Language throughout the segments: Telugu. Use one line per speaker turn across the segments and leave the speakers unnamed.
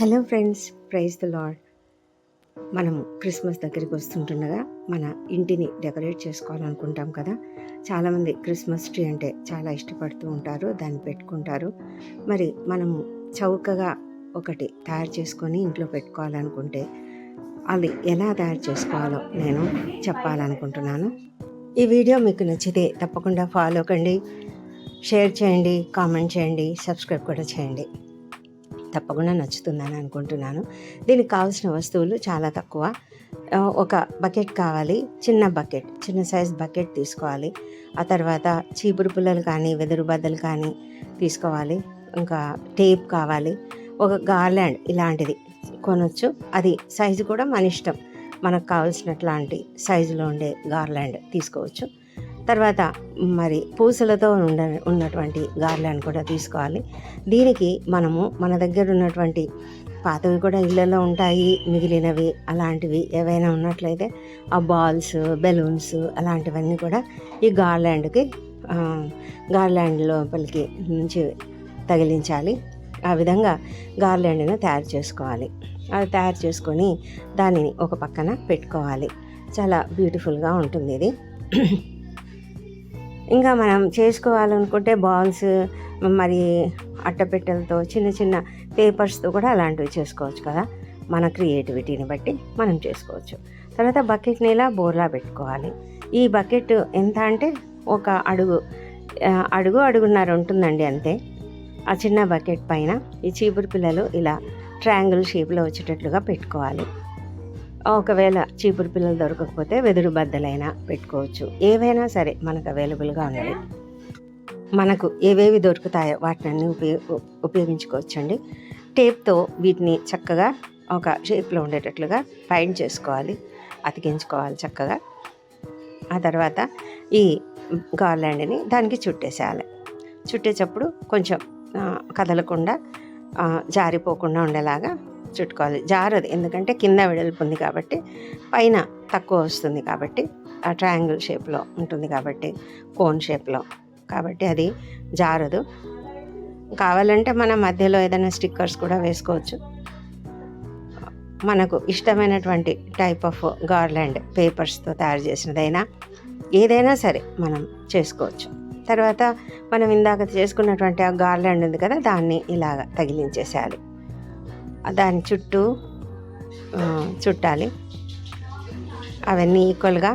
Hello friends, praise the Lord. మనము క్రిస్మస్ దగ్గరికి వస్తుంటుండగా మన ఇంటిని డెకరేట్ చేసుకోవాలనుకుంటాం కదా. చాలామంది క్రిస్మస్ ట్రీ అంటే చాలా ఇష్టపడుతూ ఉంటారు, దాన్ని పెట్టుకుంటారు. మరి మనము చౌకగా ఒకటి తయారు చేసుకొని ఇంట్లో పెట్టుకోవాలనుకుంటే అది ఎలా తయారు చేసుకోవాలో నేను చెప్పాలనుకుంటున్నాను. ఈ వీడియో మీకు నచ్చితే తప్పకుండా ఫాలో కండి, షేర్ చేయండి, కామెంట్ చేయండి, సబ్స్క్రైబ్ కూడా చేయండి. తప్పకుండా నచ్చుతుందని అనుకుంటున్నాను. దీనికి కావాల్సిన వస్తువులు చాలా తక్కువ. ఒక బకెట్ కావాలి, చిన్న సైజ్ బకెట్ తీసుకోవాలి. ఆ తర్వాత చీపురు పుల్లలు కానీ వెదురు బద్దలు కానీ తీసుకోవాలి. ఇంకా టేప్ కావాలి. ఒక గార్లాండ్ ఇలాంటిది కొనొచ్చు. అది సైజు కూడా మన ఇష్టం, మనకు కావాల్సినట్లాంటి సైజులో ఉండే గార్లాండ్ తీసుకోవచ్చు. తర్వాత మరి పూసలతో ఉన్నటువంటి గార్లాండ్ కూడా తీసుకోవాలి. దీనికి మనము మన దగ్గర ఉన్నటువంటి పాతవి కూడా ఇళ్ళల్లో ఉంటాయి, మిగిలినవి అలాంటివి ఏవైనా ఉన్నట్లయితే ఆ బాల్స్, బెలూన్స్ అలాంటివన్నీ కూడా ఈ గార్లాండ్ లోపలికి నుంచి తగిలించాలి. ఆ విధంగా గార్లాండ్ని తయారు చేసుకోవాలి. అది తయారు చేసుకొని దానిని ఒక పక్కన పెట్టుకోవాలి. చాలా బ్యూటిఫుల్గా ఉంటుంది ఇది. ఇంకా మనం చేసుకోవాలనుకుంటే బాల్స్, మరి అట్టపెట్టెలతో, చిన్న పేపర్స్తో కూడా అలాంటివి చేసుకోవచ్చు కదా. మన క్రియేటివిటీని బట్టి మనం చేసుకోవచ్చు. తర్వాత బకెట్ని ఇలా బోర్లా పెట్టుకోవాలి. ఈ బకెట్ ఎంత అంటే ఒక అడుగున్నర ఉంటుందండి, అంతే. ఆ చిన్న బకెట్ పైన ఈ చీపురు పిల్లలు ఇలా ట్రయాంగిల్ షేప్లో వచ్చేటట్లుగా పెట్టుకోవాలి. ఒకవేళ చీపురు పిల్లలు దొరకకపోతే వెదురు బద్దలైనా పెట్టుకోవచ్చు. ఏవైనా సరే మనకు అవైలబుల్గా ఉన్నది. మనకు ఏవేవి దొరుకుతాయో వాటిని ఉపయోగించుకోవచ్చండి. టేప్తో వీటిని చక్కగా ఒక షేప్లో ఉండేటట్లుగా బైండ్ చేసుకోవాలి, అతికించుకోవాలి చక్కగా. ఆ తర్వాత ఈ గార్లాండ్ని దానికి చుట్టేసేయాలి. చుట్టేటప్పుడు కొంచెం కదలకుండా, జారిపోకుండా ఉండేలాగా చుట్టుకోవాలి. జారదు, ఎందుకంటే కింద వెడల్పు ఉంది కాబట్టి, పైన తక్కువ వస్తుంది కాబట్టి, ఆ ట్రయాంగిల్ షేప్లో ఉంటుంది కాబట్టి, కోన్ షేప్లో కాబట్టి అది జారదు. కావాలంటే మనం మధ్యలో ఏదైనా స్టిక్కర్స్ కూడా వేసుకోవచ్చు. మనకు ఇష్టమైనటువంటి టైప్ ఆఫ్ గార్లాండ్ పేపర్స్తో తయారు చేసినదైనా ఏదైనా సరే మనం చేసుకోవచ్చు. తర్వాత మనం ఇందాక చేసుకున్నటువంటి ఆ గార్లాండ్ ఉంది కదా, దాన్ని ఇలాగ తగిలించేసేయాలి. దాని చుట్టూ చుట్టాలి. అవన్నీ ఈక్వల్గా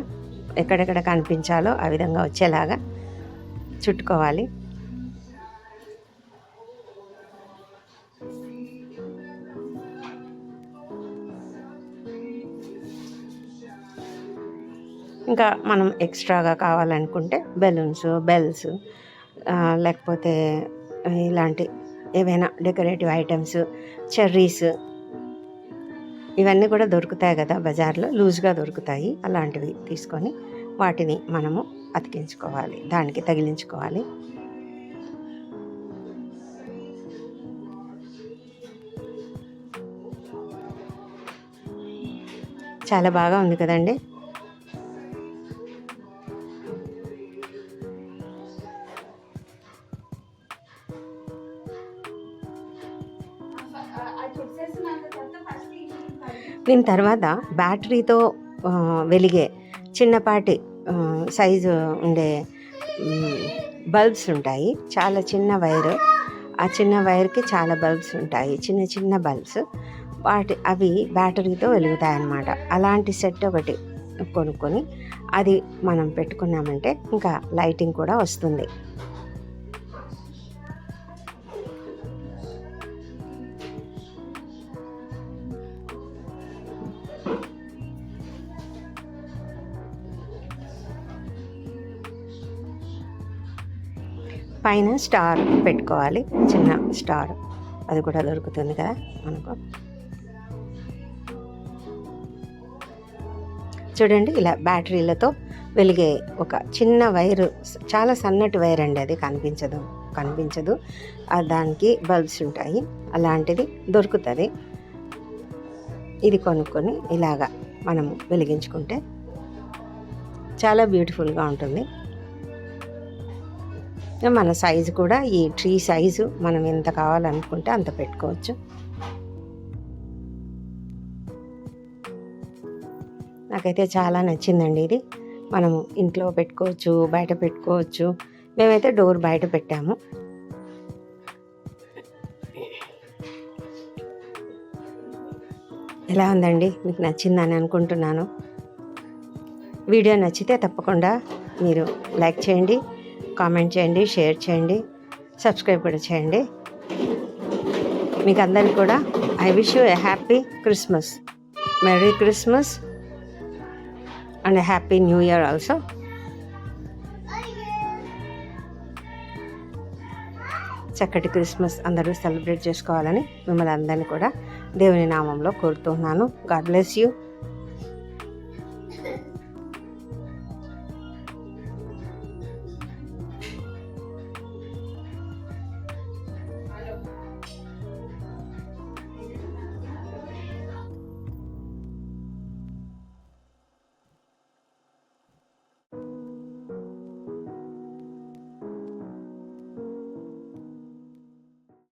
ఎక్కడెక్కడ కనిపించాలో ఆ విధంగా వచ్చేలాగా చుట్టుకోవాలి. ఇంకా మనం ఎక్స్ట్రాగా కావాలనుకుంటే బెలూన్స్, బెల్స్, లేకపోతే ఇలాంటి ఏవైనా డెకరేటివ్ ఐటమ్స్, చెర్రీస్, ఇవన్నీ కూడా దొరుకుతాయి కదా బజార్లో, లూజ్గా దొరుకుతాయి. అలాంటివి తీసుకొని వాటిని మనము అతికించుకోవాలి, దానికి తగిలించుకోవాలి. చాలా బాగా ఉంది కదండి. దీని తర్వాత బ్యాటరీతో వెలిగే చిన్నపాటి సైజు ఉండే బల్బ్స్ ఉంటాయి. చాలా చిన్న వైర్, ఆ చిన్న వైర్కి చాలా బల్బ్స్ ఉంటాయి, చిన్న బల్బ్స్. అవి బ్యాటరీతో వెలుగుతాయి అన్నమాట. అలాంటి సెట్ ఒకటి కొనుక్కొని అది మనం పెట్టుకున్నామంటే ఇంకా లైటింగ్ కూడా వస్తుంది. పైన స్టార్ పెట్టుకోవాలి, చిన్న స్టార్, అది కూడా దొరుకుతుంది కదా మనకు. చూడండి, ఇలా బ్యాటరీలతో వెలిగే ఒక చిన్న వైరు, చాలా సన్నటి వైర్ అండి, అది కనిపించదు. దానికి బల్బ్స్ ఉంటాయి, అలాంటిది దొరుకుతుంది. ఇది కొనుక్కొని ఇలాగా మనము వెలిగించుకుంటే చాలా బ్యూటిఫుల్గా ఉంటుంది. మన సైజు కూడా, ఈ ట్రీ సైజు మనం ఎంత కావాలనుకుంటే అంత పెట్టుకోవచ్చు. నాకైతే చాలా నచ్చిందండి ఇది. మనము ఇంట్లో పెట్టుకోవచ్చు, బయట పెట్టుకోవచ్చు. మేమైతే డోర్ బయట పెట్టాము. ఎలా ఉందండి? మీకు నచ్చిందని అనుకుంటున్నాను. వీడియో నచ్చితే తప్పకుండా మీరు లైక్ చేయండి, కామెంట్ చేయండి, షేర్ చేయండి, సబ్స్క్రైబ్ కూడా చేయండి. మీకు అందరికీ కూడా I wish you a happy Christmas, merry Christmas and happy new year also. చక్కటి క్రిస్మస్ అందరూ సెలబ్రేట్ చేసుకోవాలని మిమ్మల్ని అందరినీ కూడా దేవుని నామంలో కోరుతున్నాను. God bless you.